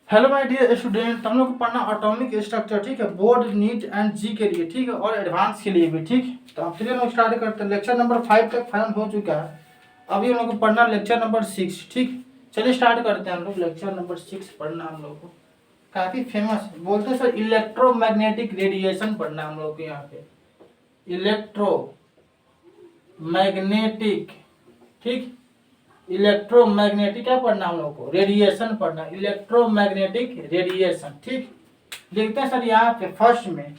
Hello my dear student, हम लोग को पढ़ना एटॉमिक स्ट्रक्चर, ठीक है। बोर्ड नीट एंड जी के लिए, ठीक है, और एडवांस के लिए भी, ठीक। तो हम चलिए लोग स्टार्ट करते हैं। लेक्चर नंबर 5 तक फाइनल हो चुका है। अभी हम लोग को पढ़ना लेक्चर नंबर 6, ठीक। चलिए स्टार्ट करते हैं। हम लोग लेक्चर नंबर 6 पढ़ना हम लोग को काफ़ी फेमस बोलते हैं सर, इलेक्ट्रोमैग्नेटिक रेडिएशन पढ़ना हम लोग को यहाँ पे। इलेक्ट्रोमैग्नेटिक, ठीक। इलेक्ट्रोमैग्नेटिक क्या पढ़ना हम लोग को? रेडिएशन पढ़ना, इलेक्ट्रोमैग्नेटिक रेडिएशन, ठीक। लिखते हैं सर यहाँ पे फर्स्ट में,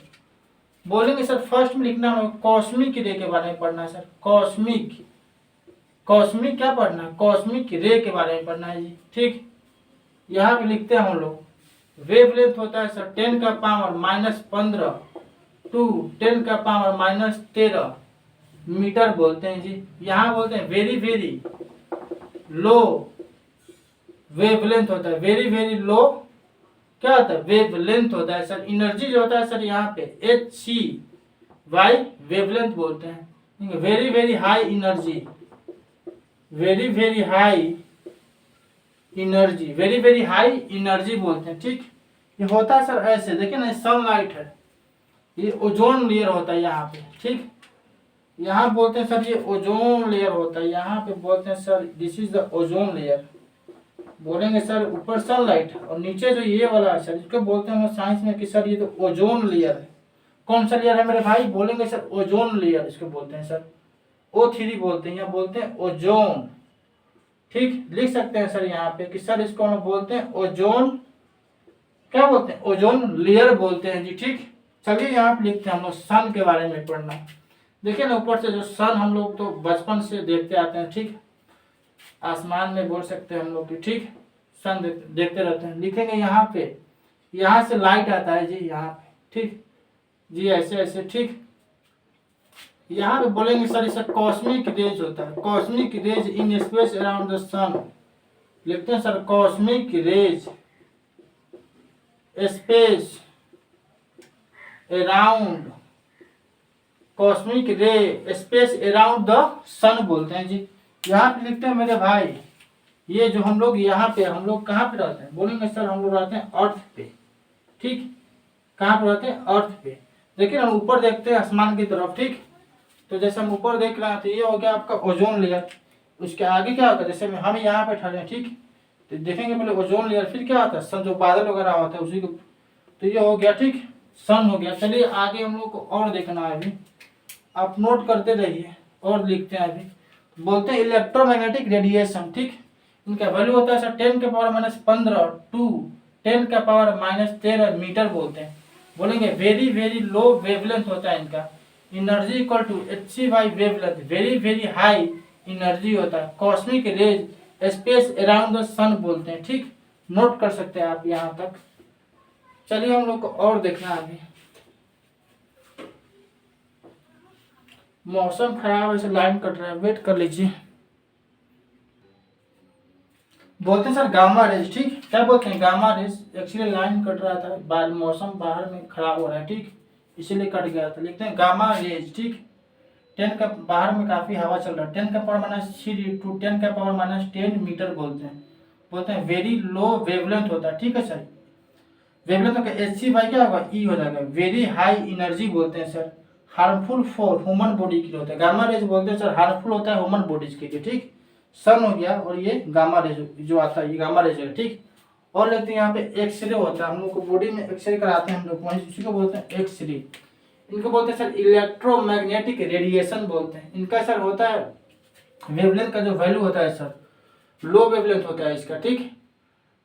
बोलेंगे सर फर्स्ट में लिखना हम लोग कॉस्मिक रे के बारे में पढ़ना है सर। कॉस्मिक, कॉस्मिक क्या पढ़ना है? कॉस्मिक रे के बारे में पढ़ना है जी, ठीक। यहाँ पे लिखते हैं हम लोग वेवलेंथ होता है सर 10 का पावर -15 टू 10 का पावर -13 मीटर बोलते हैं जी। यहाँ बोलते हैं वेरी वेरी लो वेवलेंथ होता है, वेरी वेरी लो क्या होता है? वेवलेंथ होता है सर। एनर्जी जो होता है सर यहाँ पे HC/वाई वेवलेंथ बोलते हैं। Very very high energy, very very high energy, very very high energy बोलते हैं, ठीक। ये होता है सर ऐसे, देखिए ना, सनलाइट है, ये ओजोन लेयर होता है यहाँ पे, ठीक। यहाँ बोलते हैं सर ये ओजोन लेयर होता है, यहाँ पे बोलते हैं sir this is the ozone layer. बोलेंगे सर ऊपर सनलाइट और नीचे जो ये वाला है सर, इसको बोलते हैं साइंस में कि सर ये तो ओजोन लेयर है। कौन सा लेयर है मेरे भाई? बोलेंगे सर ओजोन लेयर, इसको बोलते हैं सर O3 बोलते हैं, या बोलते हैं ओजोन, ठीक। लिख सकते हैं सर यहाँ पे कि सर इसको हम बोलते हैं ओजोन, क्या बोलते हैं? ओजोन लेयर बोलते हैं जी, ठीक। चलिए यहाँ पे लिखते हैं हम लोग सन के बारे में पढ़ना। देखिए ना ऊपर से जो सन हम लोग तो बचपन से देखते आते हैं, ठीक। आसमान में बोल सकते हैं हम लोग की, ठीक। सन देखते रहते हैं। लिखेंगे यहाँ पे, यहाँ से लाइट आता है जी, यहाँ पे, ठीक जी, ऐसे ऐसे, ठीक। यहाँ पे बोलेंगे सर इसे कॉस्मिक रेज होता है, cosmic rays in space around the sun. लिखते हैं sir cosmic rays space around, cosmic ray space around the sun बोलते हैं जी। यहाँ पे लिखते हैं मेरे भाई, ये जो हम लोग यहाँ पे, हम लोग कहाँ पे रहते हैं? बोलेंगे सर हम लोग रहते हैं अर्थ पे, ठीक। कहाँ पे रहते हैं? अर्थ पे। देखिए हम ऊपर देखते हैं आसमान की तरफ, ठीक। तो जैसे हम ऊपर देख रहे हैं तो ये हो गया आपका ओजोन लेयर। उसके आगे क्या होगा? जैसे हम यहाँ पे ठहरे, ठीक। तो देखेंगे पहले ओजोन लेयर, फिर क्या होता है? सन, जो बादल वगैरह होता है उसी को, तो ये हो गया, ठीक, सन हो गया। चलिए आगे हम लोग को और देखना है अभी, आप नोट करते रहिए और लिखते हैं अभी। बोलते हैं इलेक्ट्रोमैग्नेटिक रेडिएशन, ठीक। इनका वैल्यू होता है सर 10 के पावर -15 टू 10 का पावर -13 मीटर बोलते हैं। बोलेंगे वेरी वेरी लो वेवलेंथ होता है इनका। एनर्जी इक्वल टू HC/वाई wavelength, very very high energy होता है। Cosmic rays space around the sun बोलते हैं, ठीक। नोट कर सकते हैं आप यहाँ तक। चलिए हम लोग को और देखना है अभी। मौसम खराब है, इसे लाइन कट रहा है, वेट कर लीजिए। बोलते हैं सर गामा रेज, ठीक। क्या बोलते हैं? Gamma rays. Actually line cut रहा था, बाद मौसम बाहर में खराब हो रहा है, ठीक, इसीलिए कट गया था। लिखते हैं गामा रेज, ठीक। 10 का बाहर में काफी हवा चल रहा है, 10 का पावर -3 टू 10 का पावर -10 मीटर बोलते हैं। बोलते हैं वेरी लो वेवलेंथ होता है, ठीक है सर। वेवलेंथ का HC/वाई क्या होगा? E हो जाएगा। वेरी हाई एनर्जी बोलते हैं sir, harmful for human body के लिए होता है। गामा रेज बोलते हैं सर हार्मफुल होता है ह्यूमन बॉडीज के लिए, ठीक। सन हो गया और ये गामा रेज जो आता है, ये गामा रेज है, ठीक। और लेते हैं यहाँ पे एक्सरे होता है, हम लोग को बॉडी में एक्सरे कराते हैं हम लोग, वहीं उसी को बोलते हैं एक्सरे। इनको बोलते हैं सर इलेक्ट्रोमैग्नेटिक रेडिएशन बोलते हैं। इनका सर होता है वेवलेंथ का जो वैल्यू होता है सर, लो वेवलेंथ होता है इसका, ठीक।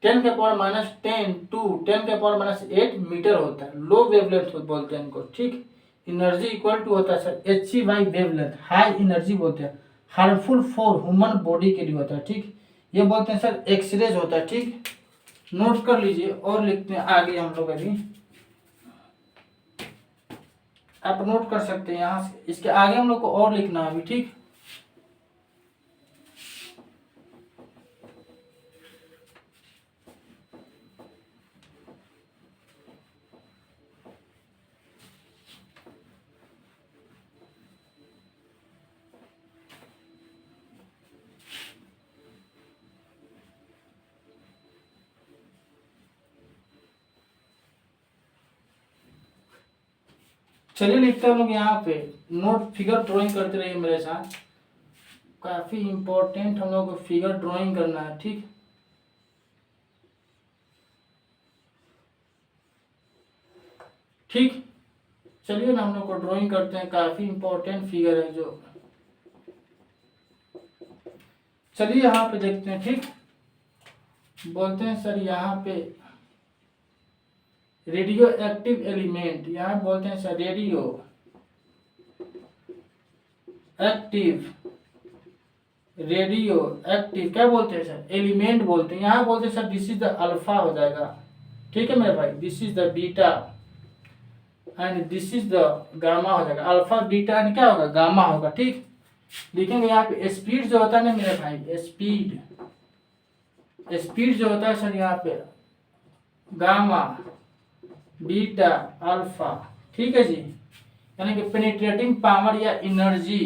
10 के पावर -10 टू 10 के पावर -8 मीटर होता है। लो वेवलेंथ बोलते हैं इनको, ठीक। एनर्जी इक्वल टू होता है सर HC/वाई वेवलेंथ, हाई एनर्जी बोलते हैं, हार्मफुल फॉर ह्यूमन बॉडी के लिए होता है, ठीक। ये बोलते हैं सर एक्सरेज होता है, ठीक। नोट कर लीजिए और लिखते हैं आगे हम लोग अभी। आप नोट कर सकते हैं यहाँ से, इसके आगे हम लोग को और लिखना है अभी, ठीक। चलिए लिखते हैं हम लोग यहाँ पे नोट, फिगर ड्राइंग करते रहिए मेरे साथ। काफी इंपॉर्टेंट हम लोग को फिगर ड्राइंग करना है, ठीक। ठीक, चलिए ना हम लोग को ड्राइंग करते हैं, काफी इंपॉर्टेंट फिगर है जो। चलिए यहाँ पे देखते हैं, ठीक। बोलते हैं सर यहाँ पे रेडियो एक्टिव एलिमेंट, यहाँ बोलते हैं sir radio active, radio active क्या बोलते हैं सर, एलिमेंट बोलते हैं। यहाँ बोलते हैं sir this is the alpha हो जाएगा, ठीक है मेरे भाई, this is the beta and this is the gamma हो जाएगा। अल्फा बीटा एंड क्या होगा, गामा होगा, ठीक। लिखेंगे यहाँ पे स्पीड जो होता है ना मेरे भाई, स्पीड, स्पीड जो होता है सर यहाँ पे गामा बीटा अल्फा, ठीक है जी। यानी कि पेनिट्रेटिंग पावर या एनर्जी,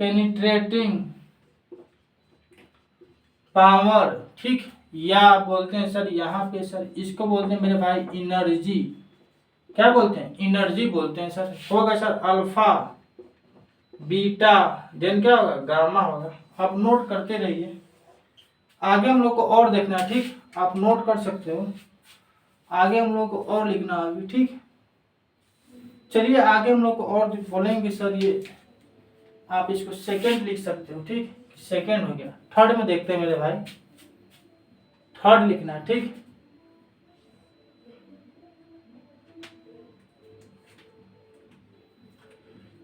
पेनिट्रेटिंग पावर, ठीक। या बोलते हैं सर यहाँ पे सर इसको बोलते हैं मेरे भाई एनर्जी, क्या बोलते हैं, एनर्जी बोलते हैं सर। होगा सर अल्फा बीटा देन क्या होगा, गामा होगा। आप नोट करते रहिए, आगे हम लोग को और देखना है, ठीक। आप नोट कर सकते हो, आगे हम लोग को और लिखना है अभी, ठीक। चलिए आगे हम लोग को और बोलेंगे सर ये आप इसको सेकंड लिख सकते हो, ठीक। सेकंड हो गया। थर्ड में देखते हैं मेरे भाई, थर्ड लिखना है, ठीक।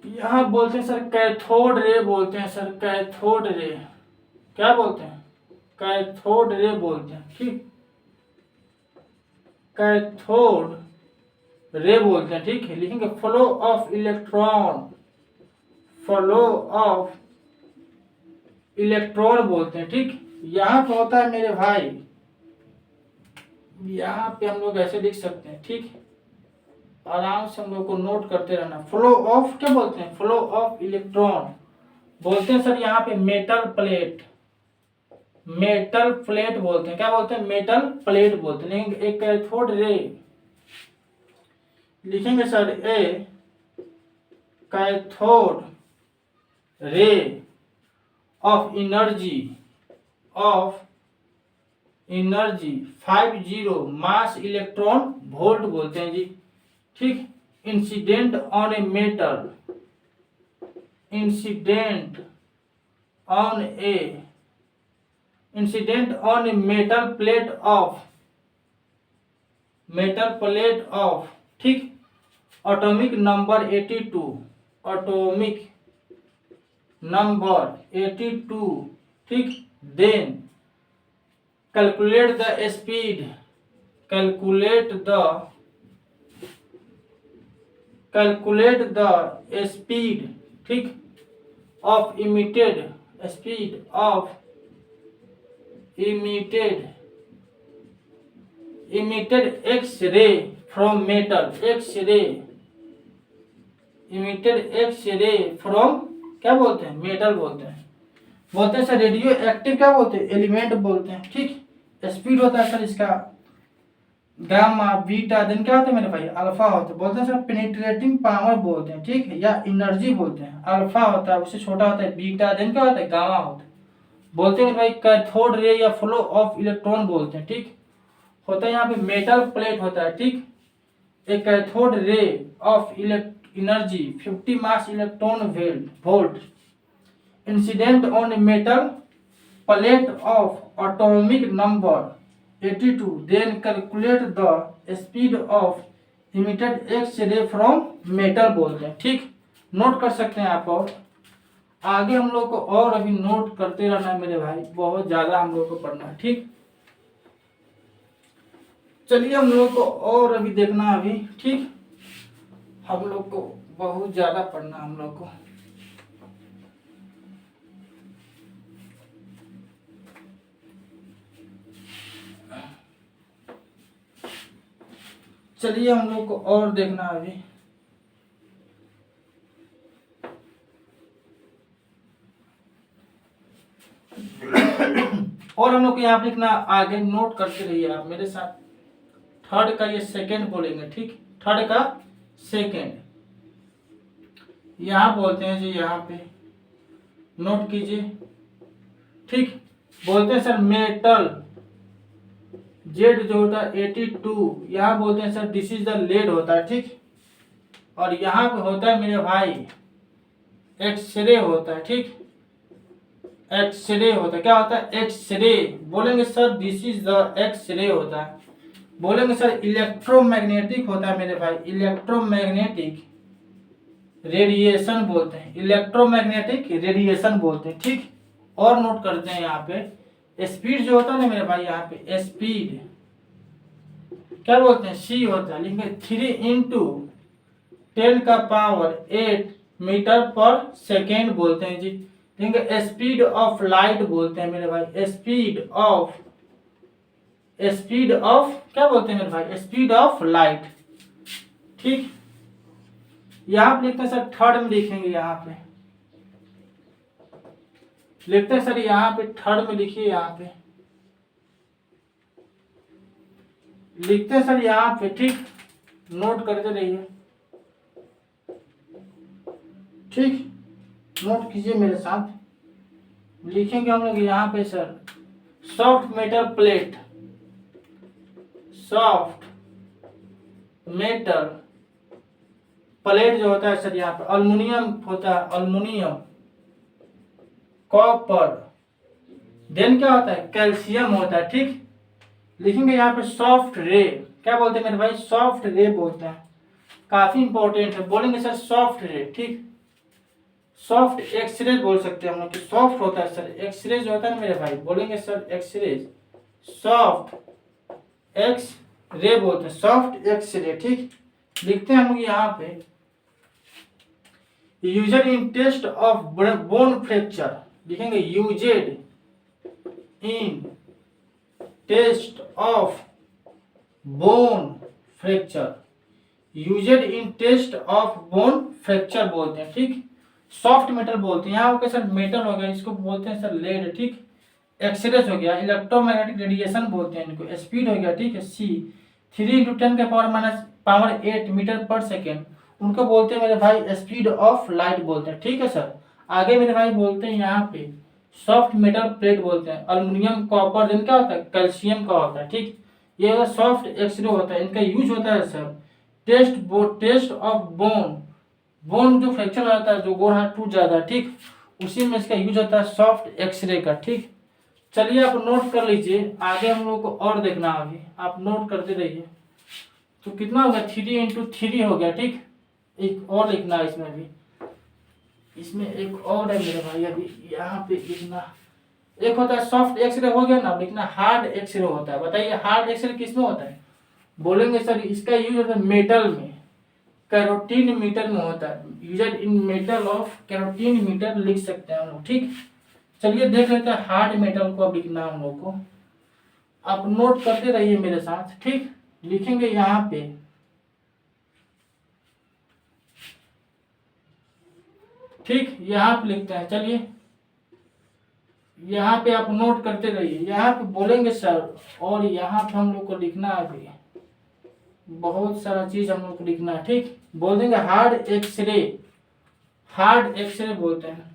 यहाँ बोलते हैं सर कैथोड रे बोलते हैं सर, कैथोड रे क्या बोलते हैं, कैथोड रे बोलते हैं, ठीक। कैथोड रे बोलते हैं, ठीक है। लिखेंगे flow of electron, flow of electron बोलते हैं, ठीक। यहाँ पे होता है मेरे भाई, यहाँ पे हम लोग ऐसे लिख सकते हैं, ठीक। आराम से हम लोग को नोट करते रहना। फ्लो ऑफ क्या बोलते हैं, फ्लो ऑफ इलेक्ट्रॉन बोलते हैं सर यहाँ पे मेटल प्लेट, मेटल प्लेट बोलते हैं, क्या बोलते हैं, मेटल प्लेट बोलते हैं। लेकिन एक कैथोड रे लिखेंगे sir, a cathode ray of energy, of energy 50 mass electron volt बोलते हैं जी, ठीक। Incident on a metal, incident on a, incident on a metal plate of, metal plate of, ठीक। एटॉमिक नंबर 82, एटॉमिक नंबर 82, ठीक। Then calculate the speed, calculate the, calculate the speed, ठीक, of emitted, speed of emitted, emitted X ray from metal, X ray, emitted X ray from क्या बोलते हैं, metal बोलते हैं। बोलते हैं सर रेडियो एक्टिव क्या बोलते हैं, एलिमेंट बोलते हैं, ठीक। स्पीड होता है सर इसका गामा बीटा देन क्या होता है मेरे भाई, अल्फा होता है। बोलते हैं सर पेनिट्रेटिंग पावर बोलते हैं, ठीक है, या एनर्जी बोलते हैं। अल्फा होता है, उससे छोटा होता है बीटा देन क्या होता है, गामा होता है। बोलते हैं भाई कैथोड रे या फ्लो ऑफ इलेक्ट्रॉन बोलते हैं, ठीक। होता है यहाँ पे मेटल प्लेट होता है, ठीक। एक cathode ray of energy 50 mass electron volt incident on metal plate of atomic number 82, then calculate the speed of emitted X-ray from metal बोलते हैं, ठीक। नोट कर सकते हैं आप। और आगे हम लोग को और अभी नोट करते रहना है मेरे भाई, बहुत ज्यादा हम लोग को पढ़ना है, ठीक। चलिए हम लोग को और अभी देखना है अभी, ठीक। हम लोग को बहुत ज्यादा पढ़ना हम लोग को। चलिए हम लोग को और देखना है अभी, और हम लोग को यहाँ पे लिखना, आगे नोट करते रहिए आप मेरे साथ। थर्ड का ये सेकंड बोलेंगे, ठीक। थर्ड का सेकेंड, यहाँ बोलते हैं जी, यहाँ पे नोट कीजिए, ठीक। बोलते हैं सर मेटल, जेड जो होता है 82, यहाँ बोलते हैं sir this is the lead होता है, ठीक। और यहाँ पे होता है मेरे भाई एक्सरे होता है, ठीक। एक्सरे होता है, क्या होता है? एक्सरे। बोलेंगे sir this is the x ray होता है। बोलेंगे सर इलेक्ट्रोमैग्नेटिक होता है मेरे भाई, इलेक्ट्रोमैग्नेटिक रेडिएशन बोलते हैं, इलेक्ट्रोमैग्नेटिक रेडिएशन बोलते हैं, ठीक। और नोट करते हैं यहाँ पे स्पीड जो होता है ना मेरे भाई, यहाँ पे स्पीड क्या बोलते हैं? सी होता है, लिखेंगे 3 × 10⁸ मीटर पर सेकेंड बोलते हैं जी। लिखेंगे स्पीड ऑफ लाइट बोलते हैं मेरे भाई, स्पीड ऑफ क्या बोलते हैं मेरे भाई? स्पीड ऑफ लाइट, ठीक। यहाँ पे लिखते हैं सर थर्ड में लिखेंगे, यहाँ पे लिखते हैं सर, यहाँ पे थर्ड में लिखिए, यहाँ पे लिखते हैं सर, यहाँ पे, ठीक। नोट करते रहिए, ठीक। नोट कीजिए मेरे साथ, लिखेंगे हम लोग यहाँ पे sir soft metal plate, soft metal plate जो होता है सर, यहाँ पे अल्युमिनियम होता है, अल्युमिनियम, कॉपर, देन क्या होता है? कैल्शियम होता है, ठीक। लिखेंगे यहाँ पे सॉफ्ट रे, क्या बोलते हैं मेरे भाई? सॉफ्ट रे बोलते हैं, काफी इंपॉर्टेंट है। बोलेंगे सर सॉफ्ट रे, ठीक। सॉफ्ट एक्सरे बोल सकते हैं हम लोग, सॉफ्ट होता है सर, एक्सरे जो होता है ना मेरे भाई, बोलेंगे sir x ray, soft X ray बोलते हैं, सॉफ्ट एक्सरे, ठीक। लिखते हैं हम लोग यहाँ पे used in test of bone fracture, लिखेंगे used in test of bone fracture, used in test of bone fracture बोलते हैं, ठीक। सॉफ्ट मेटल बोलते हैं, यहाँ सर मेटल हो गया, इसको बोलते हैं सर लेड, ठीक। एक्सरेज हो गया, इलेक्ट्रोमैग्नेटिक रेडिएशन बोलते हैं इनको, स्पीड हो गया, ठीक है, सी 3 × 10⁻⁻8 मीटर पर सेकेंड, उनको बोलते हैं मेरे भाई स्पीड ऑफ लाइट बोलते हैं, ठीक है सर। आगे मेरे भाई बोलते हैं यहाँ पे सॉफ्ट मेटल प्लेट बोलते हैं, अल्युमिनियम, कॉपर, दिन क्या होता है? कैल्शियम का होता है, ठीक। ये सॉफ्ट एक्सरे होता है, इनका यूज होता है सर टेस्ट ऑफ बोन जो फ्रैक्चर हो जाता है, जो गोड़ हाथ टूट जाता है, ठीक, उसी में इसका यूज होता है सॉफ्ट एक्सरे का, ठीक। चलिए आप नोट कर लीजिए, आगे हम लोग को और देखना, आगे आप नोट करते रहिए। तो कितना हो गया? 3 × 3 हो गया, ठीक। एक और लिखना है इसमें भी, इसमें एक और है मेरे भाई, अभी यहाँ पे लिखना, एक होता है सॉफ्ट एक्सरे, हो गया ना, लिखना हार्ड एक्सरे होता है। बताइए हार्ड एक्सरे किसमें होता है? बोलेंगे सर इसका यूज होता है मेटल में, कैरोटीन मीटर में होता है, used in metal of carotene meter लिख सकते हैं हम लोग, ठीक। चलिए देख लेते हैं हार्ड मेटल को, अब लिखना हम लोग को, आप नोट करते रहिए मेरे साथ, ठीक। लिखेंगे यहाँ पे ठीक, यहाँ पे लिखते हैं, चलिए यहाँ पे आप नोट करते रहिए, यहाँ पे बोलेंगे सर, और यहाँ पे हम लोग को लिखना है, अभी बहुत सारा चीज हम लोग को लिखना है, ठीक। बोल देंगे हार्ड एक्सरे, हार्ड एक्सरे बोलते हैं,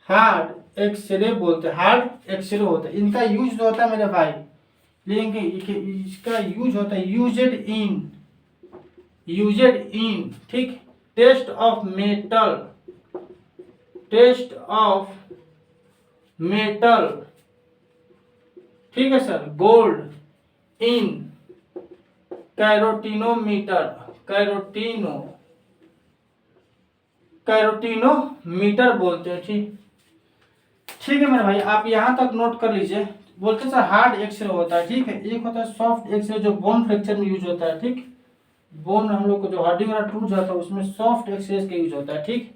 हार्ड एक्सरे बोलते हैं, हार्ड एक्सरे होता है। इनका यूज जो होता है मेरे भाई, लेंगे इसका यूज होता है यूजेड इन, ठीक, टेस्ट ऑफ मेटल, ठीक है सर, गोल्ड इन कैरोटीनोमीटर बोलते हैं, ठीक। ठीक है मेरे भाई, आप यहाँ तक नोट कर लीजिए। बोलते हैं सर हार्ड एक्सरे होता है, ठीक है। एक होता है सॉफ्ट एक्सरे जो बोन फ्रैक्चर में यूज होता है, ठीक। बोन हम लोग को जो हड्डी वगैरह टूट जाता है उसमें सॉफ्ट एक्सरे का यूज होता है, ठीक।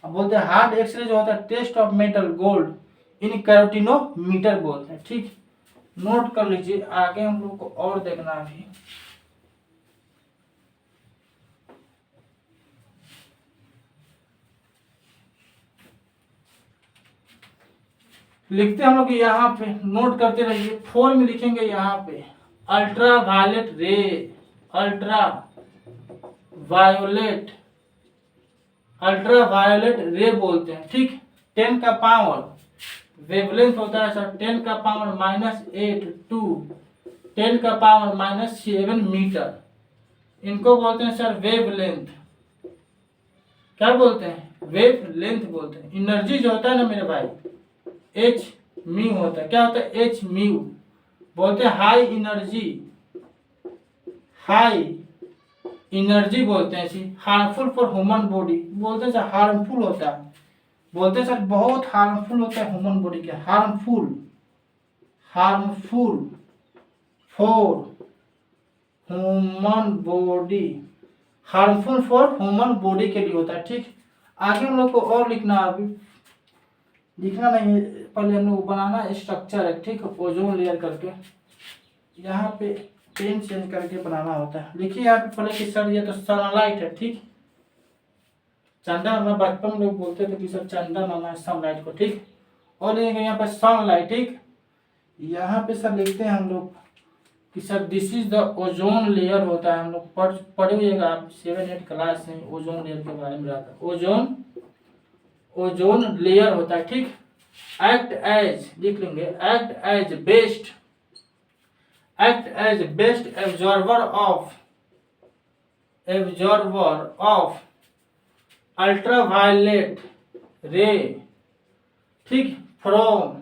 अब बोलते हैं हार्ड एक्सरे जो होता है test of metal gold in कैरोटीनोमीटर बोलते हैं, ठीक। नोट कर लीजिए, आगे हम लोग को और देखना है। लिखते हम लोग यहाँ पे, नोट करते रहिए। 4 में लिखेंगे यहाँ पे अल्ट्रा वायलेट रे, अल्ट्रा वायोलेट, अल्ट्रा वायोलेट रे बोलते हैं, ठीक। 10 का पावर वेवलेंथ होता है सर 10 का पावर -8 टू 10 का पावर -7 मीटर, इनको बोलते हैं सर वेवलेंथ। क्या बोलते हैं? वेव लेंथ बोलते हैं। एनर्जी जो होता है ना मेरे भाई, एच म्यू होता है। क्या होता है? एच म्यू बोलते हैं हाई एनर्जी, हाई एनर्जी बोलते हैं इसी। हार्मफुल फॉर ह्यूमन बॉडी बोलते हैं सर, हार्मफुल होता है, बोलते हैं सर बहुत हार्मफुल होता है ह्यूमन बॉडी के। Harmful, harmful for human body, harmful for human body के लिए होता है, ठीक। आगे हम लोग को और लिखना, अभी लिखना नहीं है, पहले हम लोग बनाना स्ट्रक्चर है, ठीक। ओजोन लेयर करके यहाँ पे पेन चेंज करके बनाना होता है। लिखिए यहाँ पे पहले कि सर ये तो सनलाइट है, ठीक। चंदा में बचपन में लोग बोलते थे कि सर चंदा माना है सनलाइट को, ठीक। और लिखेंगे यहाँ पे सनलाइट, ठीक। यहाँ पे सर लिखते हैं हम लोग कि sir this is the ozone layer होता है। हम लोग पढ़े हुएगा आप 7-8 क्लास में ओजोन लेयर के बारे में रहा। ओजोन, ओजोन लेयर होता है, ठीक। एक्ट एज, लिख लेंगे, act as best, act as best absorber of, absorber of ultraviolet ray, ठीक, from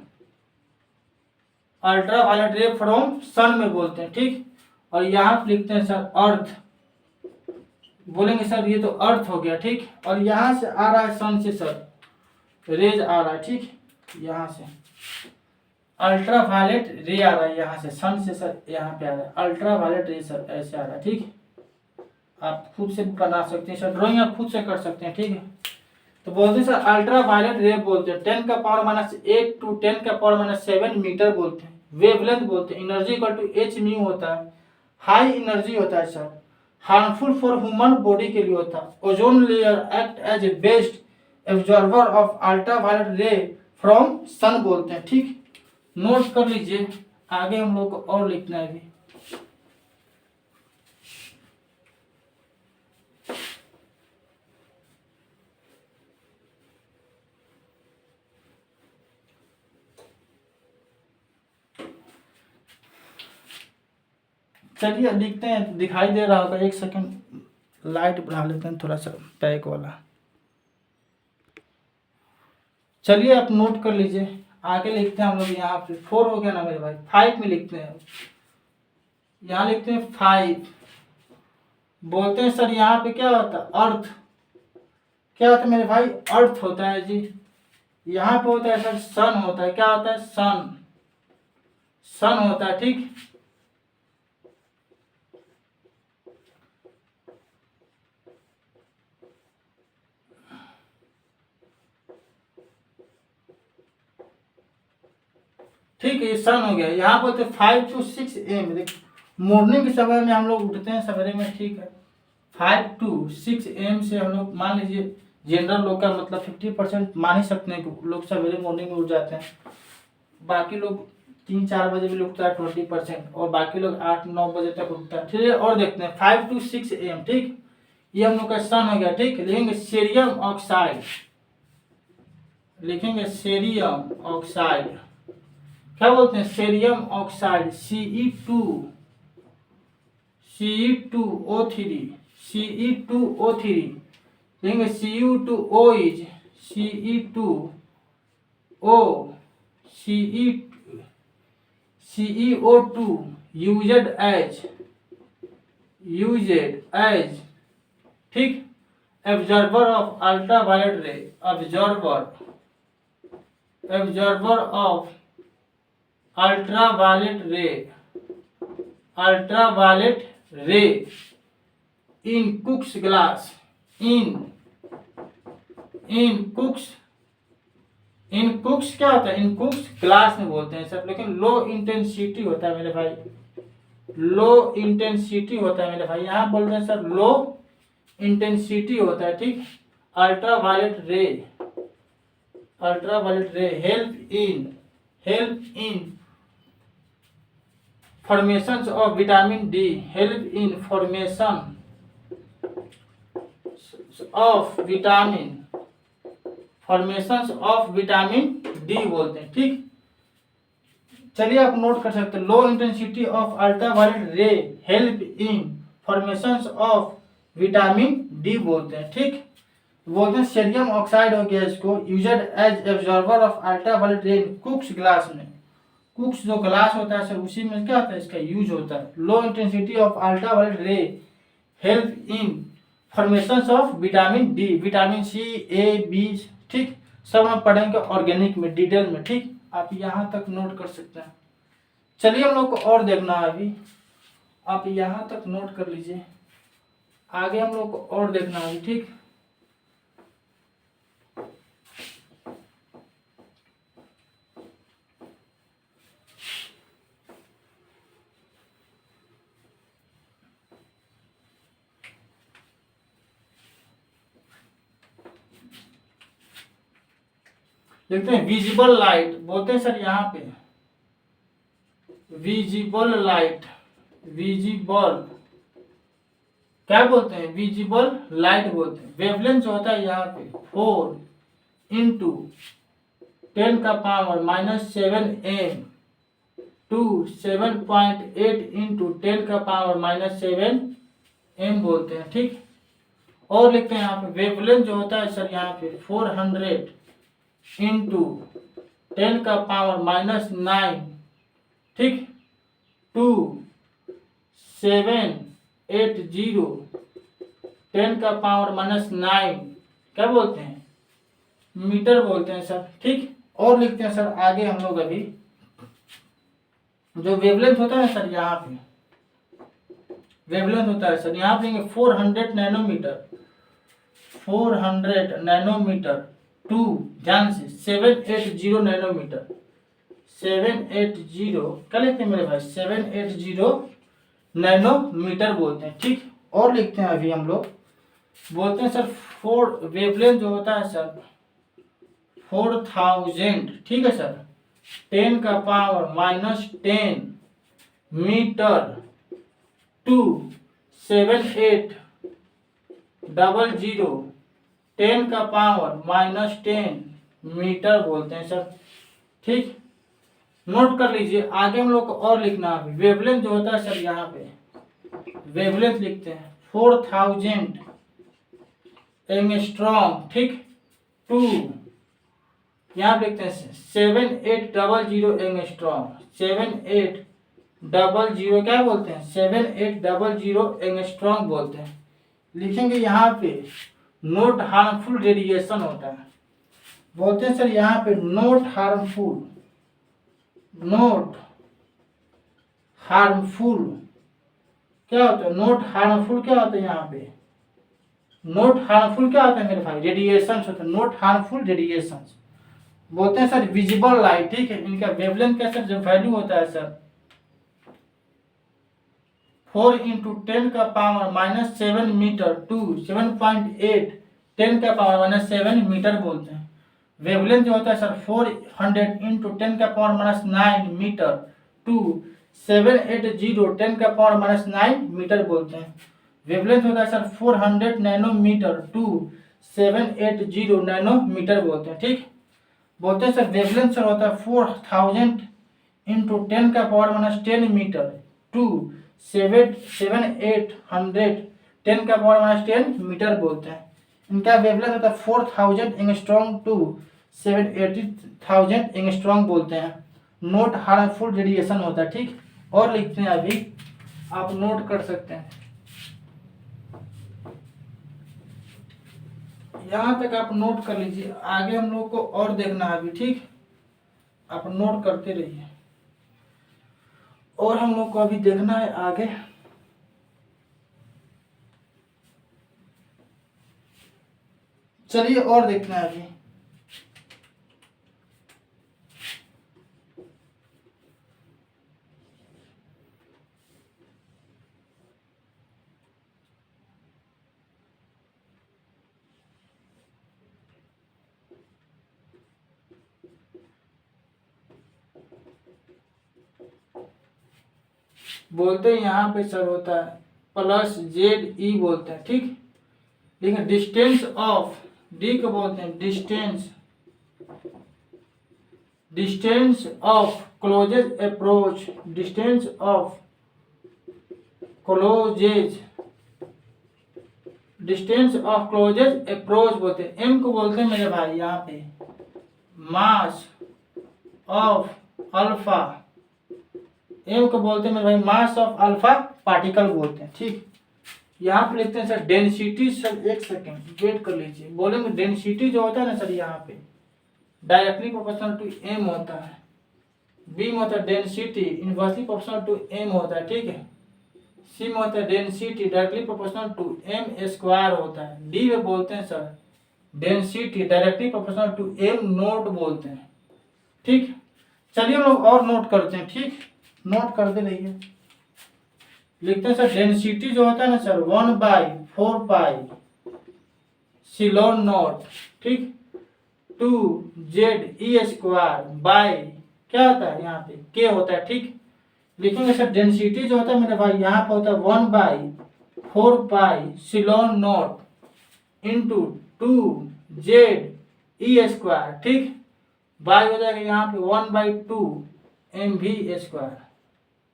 ultraviolet ray from sun में बोलते हैं, ठीक। और यहाँ पे लिखते हैं सर अर्थ, बोलेंगे सर ये तो अर्थ हो गया, ठीक। और यहाँ से आ रहा है सन से सर रेज आ रहा है, ठीक। यहाँ से अल्ट्रावायलेट रे आ रहा है, यहाँ से सन से सर यहाँ पे आ रहा है अल्ट्रावायलेट रे सर, ऐसे आ रहा है, ठीक। आप खुद से बना सकते हैं सर, ड्राइंग आप खुद से कर सकते हैं, ठीक है। तो बोलते हैं सर अल्ट्रावायलेट रे बोलते हैं 10 का पावर -8 टू 10 का पावर -7 मीटर बोलते हैं। वेवलेंथ बोलते हैं, energy equal to H mu होता है, हाई एनर्जी होता है sir, harmful for human body के लिए होता है। Ozone layer act as a best absorber of ultraviolet ray from sun बोलते हैं, ठीक। नोट कर लीजिए, आगे हम लोग को और लिखना है भी। चलिए लिखते हैं, दिखाई दे रहा होगा, एक सेकंड लाइट बढ़ा लेते हैं थोड़ा सा पैक वाला। चलिए आप नोट कर लीजिए, आगे लिखते हैं हम लोग। यहाँ पे 4 हो गया ना मेरे भाई, 5 में लिखते हैं। यहाँ लिखते हैं 5, बोलते हैं सर यहाँ पे क्या होता है? अर्थ। क्या होता है मेरे भाई? अर्थ होता है जी। यहाँ पे होता है सर सन होता है। क्या होता है? सन, सन होता है, ठीक। ठीक है, सन हो गया। यहाँ पर 5 to 6 AM, मॉर्निंग के समय में हम लोग उठते हैं सवेरे में, ठीक है। 5 to 6 AM से हम लोग मान लीजिए जनरल लोग का मतलब 50% मान ही सकते हैं कि लोग सवेरे मॉर्निंग में उठ जाते हैं। बाकी लोग 3-4 बजे भी उठता है 20%, और बाकी लोग 8-9 बजे तक उठता है। ठीक है, और देखते हैं 5 to 6 AM, ठीक। ये हम लोग का सन हो गया, ठीक। लिखेंगे सीरियम ऑक्साइड, लिखेंगे सीरियम ऑक्साइड। क्या बोलते हैं? Cerium oxide, Ce2, Ce2O3, Ce2O3, लेंगे Cu2O is Ce2O, CEO2 used as, ठीक, एब्जॉर्बर ऑफ अल्ट्रावायलेट रे, एब्जॉर्बर ऑफ अल्ट्रावायलेट रे इन कुक्स ग्लास, इन कुक्स क्या होता है? इन कुक्स ग्लास में बोलते हैं सब, लेकिन लो इंटेंसिटी होता है मेरे भाई, लो इंटेंसिटी होता है मेरे भाई। यहाँ बोल रहे हैं सर लो इंटेंसिटी होता है, ठीक। Ultraviolet ray help in formations of vitamin D help in formation of vitamin D बोलते हैं। ठीक, चलिए आप नोट कर सकते हैं। लो intensity of ultraviolet ray help in formation of vitamin D बोलते हैं। ठीक, बोलते हैं सोडियम ऑक्साइड हो गया इसको used as absorber of ultraviolet ray Crookes glass में। कुक्स जो ग्लास होता है सर उसी में क्या होता है इसका यूज होता है। Low intensity of ultraviolet ray help in formation of vitamin D, vitamin C, A, B. ठीक, सब हम पढ़ेंगे ऑर्गेनिक में डिटेल में। ठीक, आप यहाँ तक नोट कर सकते हैं। चलिए हम लोग को और देखना है अभी, आप यहाँ तक नोट कर लीजिए, आगे हम लोग को और देखना है। ठीक, देखते हैं विजिबल लाइट बोलते हैं सर यहाँ पे विजिबल लाइट, विजिबल क्या बोलते हैं, विजिबल लाइट बोलते हैं। वेवलेंथ जो होता है यहाँ पे 4 into 10⁻⁻7 m to 7.8 into 10⁻⁻7 m बोलते हैं। ठीक, और लिखते हैं यहाँ पे वेवलेंथ जो होता है सर यहाँ पे 400 इंटू 10⁻⁹ ठीक, टू 780 10⁻⁹ क्या बोलते हैं, मीटर बोलते हैं सर। ठीक, और लिखते हैं सर आगे हम लोग अभी जो वेवलेंथ होता है सर यहाँ पे वेवलेंथ होता है सर यहाँ पे 400 नैनोमीटर, 400 नैनोमीटर टू ध्यान से 780 नैनोमीटर, 780 क्या लिखते हैं मेरे भाई, 780 नैनोमीटर बोलते हैं। ठीक, और लिखते हैं अभी हम लोग बोलते हैं सर वेवलेंथ जो होता है सर 4000, ठीक है सर, 10⁻⁻10 मीटर टू 7800 10⁻⁻10 मीटर बोलते हैं सर। ठीक, नोट कर लीजिए, आगे हम लोग को और लिखना है। वेवलेंथ जो होता है सर यहाँ पे वेवलेंथ लिखते हैं 4000 एंगस्ट्रॉम, ठीक, टू यहाँ लिखते हैं 7800 एंगस्ट्रॉम, 7800 क्या बोलते हैं, 7800 एंगस्ट्रॉम बोलते हैं। लिखेंगे यहाँ पे नोट हार्मफुल रेडिएशन होता है, बोलते हैं सर यहाँ पे नोट हार्मफुल क्या होता है, नोट हार्मफुल क्या होता है यहाँ पे, नोट हार्मफुल क्या होता है मेरे भाई, रेडिएशन होता है, नोट हार्मफुल रेडिएशन बोलते हैं सर विजिबल लाइट। ठीक है, इनका वेवलेंथ का सर जो वैल्यू होता है sir 4 into 10⁻⁻7 metre to 7.8 10⁻⁻7 metre बोलते हैं। वेवलेंथ जो होता है sir 400 into 10⁻⁹ metre to 780 10⁻⁹ metre बोलते हैं। वेवलेंथ होता है सर 400 नैनोमीटर टू 780 नैनोमीटर बोलते हैं। ठीक, बोलते हैं सर वेवलेंथ सर होता है 4000 इंटू 10⁻10 मीटर टू 7800 10⁻10 मीटर बोलते हैं। इनका वेवलेंथ होता है 4000 एंगस्ट्रॉम टू 780,000 एंगस्ट्रॉम बोलते हैं। नोट हार्मफुल रेडिएशन होता है। ठीक, और लिखते हैं अभी आप नोट कर सकते हैं, यहाँ तक आप नोट कर लीजिए, आगे हम लोग को और देखना है अभी। ठीक, आप नोट करते रहिए और हम लोग को अभी देखना है आगे। चलिए और देखना है अभी। बोलते हैं यहाँ पे सर होता है प्लस जेड ई बोलते हैं, ठीक। लेकिन डिस्टेंस ऑफ डी को बोलते हैं distance of closest approach, distance of closest approach बोलते हैं। एम को बोलते हैं मेरे भाई यहाँ पे मास ऑफ अल्फा, एम को बोलते हैं मेरे भाई मास ऑफ अल्फा पार्टिकल बोलते हैं, ठीक। यहाँ पे लिखते हैं सर डेंसिटी, सर एक सेकेंड वेट कर लीजिए, बोलेंगे डेंसिटी जो होता है ना सर यहाँ पे डायरेक्टली प्रोपोर्शनल टू एम होता है, बी में होता है density inversely proportional to m होता है, ठीक है। सी में होता है density directly proportional to m square होता है। डी में बोलते हैं sir density directly proportional to M not बोलते हैं, ठीक। चलिए हम लोग और नोट करते हैं, ठीक, नोट करते रहिए। लिखते हैं सर डेंसिटी जो होता है ना सर 1/4 सिलोन नोट, ठीक, 2Z² बाय क्या होता है यहाँ पे के होता है, ठीक। लिखेंगे सर डेंसिटी जो होता है मेरे भाई यहाँ पे होता है 1/4 सिलोन नोट इंटू 2Z², ठीक, बाय हो जाएगा यहाँ पे 1/2 mv²,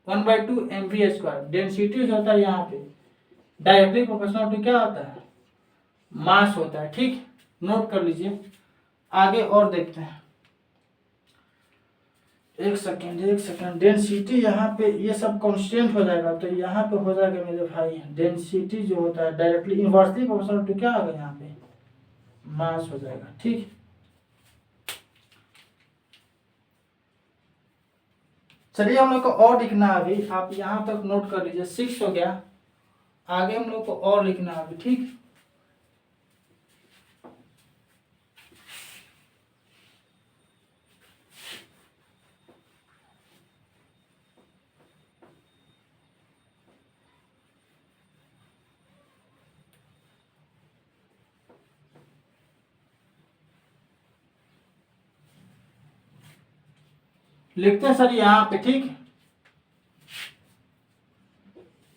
1/2 mv²। डेंसिटी जो होता है यहाँ पे डायरेक्टली प्रोपोर्शनल टू क्या होता है मास होता है, ठीक। नोट कर लीजिए, आगे और देखते हैं। एक सेकेंड डेंसिटी यहाँ पे ये सब कांस्टेंट हो जाएगा, तो यहाँ पे हो जाएगा मेरे भाई डेंसिटी जो होता है डायरेक्टली इनवर्सली प्रोपोर्शनल टू क्या होगा यहाँ पे मास हो जाएगा, ठीक। चलिए हम लोग को और लिखना है अभी, आप यहाँ तक नोट कर लीजिए, 6 हो गया। आगे हम लोग को और लिखना है अभी, ठीक। लिखते हैं सर यहाँ पे, ठीक।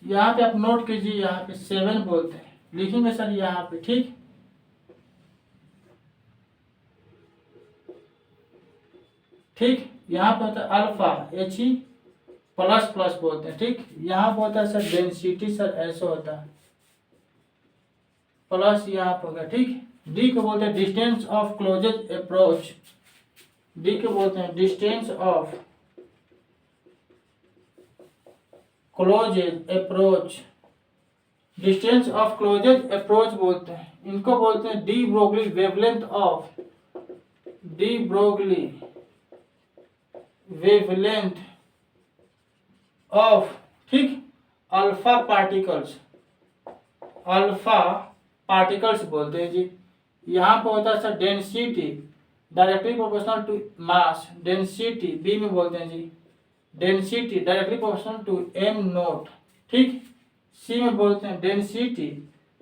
यहाँ पे आप नोट कीजिए, यहाँ पे 7 बोलते हैं, लिखेंगे सर यहाँ पे, ठीक। ठीक, यहाँ पे होता है अल्फा He प्लस बोलते हैं, ठीक। यहाँ पे होता है सर डेंसिटी, सर ऐसा होता है प्लस यहाँ पे होगा, ठीक। डी को बोलते हैं distance of closest approach, D को बोलते हैं distance of closest approach, distance of closest approach बोलते हैं। इनको बोलते हैं de Broglie wavelength of, de Broglie wavelength of, ठीक, अल्फा पार्टिकल्स बोलते हैं जी। यहाँ पे होता है sir density directly proportional to mass, density B में बोलते हैं जी density directly proportional to M naught, ठीक। सी में बोलते हैं density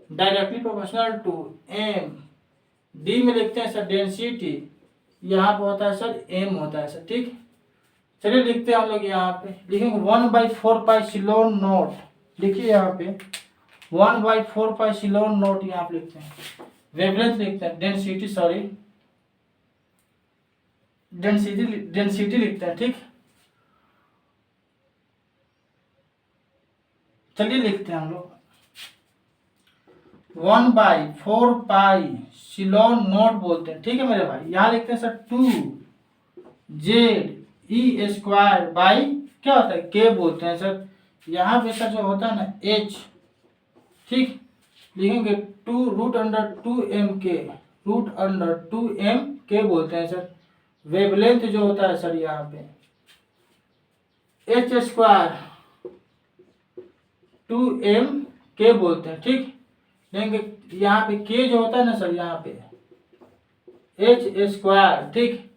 directly proportional to M. D में लिखते हैं सर डेंसिटी यहाँ पे होता है सर एम होता है सर, ठीक। चलिए लिखते हैं हम लोग यहाँ पे, लिखेंगे 1/4 सिलोन नोट, लिखिए यहाँ पे 1/4 सिलोन नोट यहाँ पे लिखते हैं। वेवलेंथ लिखते हैं डेंसिटी लिखते हैं, ठीक। चलिए लिखते हैं हम लोग 1/4 सिलोन नोट बोलते हैं, ठीक है मेरे भाई। यहाँ लिखते हैं सर 2Z² बाई क्या होता है के बोलते हैं सर। यहाँ पे सर जो होता है ना H, ठीक, लिखेंगे 2√2m बोलते हैं सर। वेवलेंथ जो होता है सर यहाँ पे H² 2m बोलते हैं, ठीक। लेंगे यहाँ पे के जो होता है ना सर यहाँ पे H², ठीक,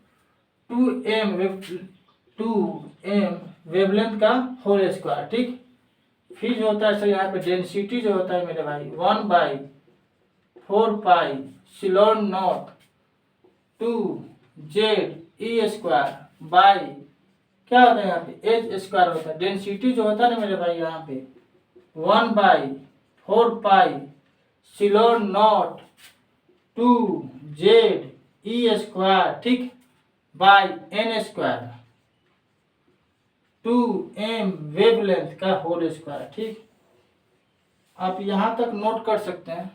2m वेवलेंथ का होल स्क्वायर, ठीक। फिर जो होता है सर यहाँ पे डेंसिटी जो होता है मेरे भाई 1/4 सिलोन नॉट 2Z² बाई क्या होता है यहाँ पे एच स्क्वायर होता है। डेंसिटी जो होता है ना मेरे भाई यहाँ पे 1/4 पाई सिलोन नॉट 2 Z E² ठीक by n square 2m wavelength का होल स्क्वायर ठीक। आप यहाँ तक नोट कर सकते हैं।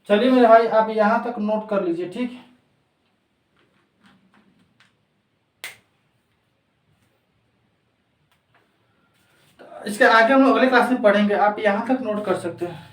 चलिए मेरे भाई आप यहाँ तक नोट कर लीजिए ठीक। इसके आगे हम लोग अगले क्लास में पढ़ेंगे, आप यहाँ तक नोट कर सकते हैं।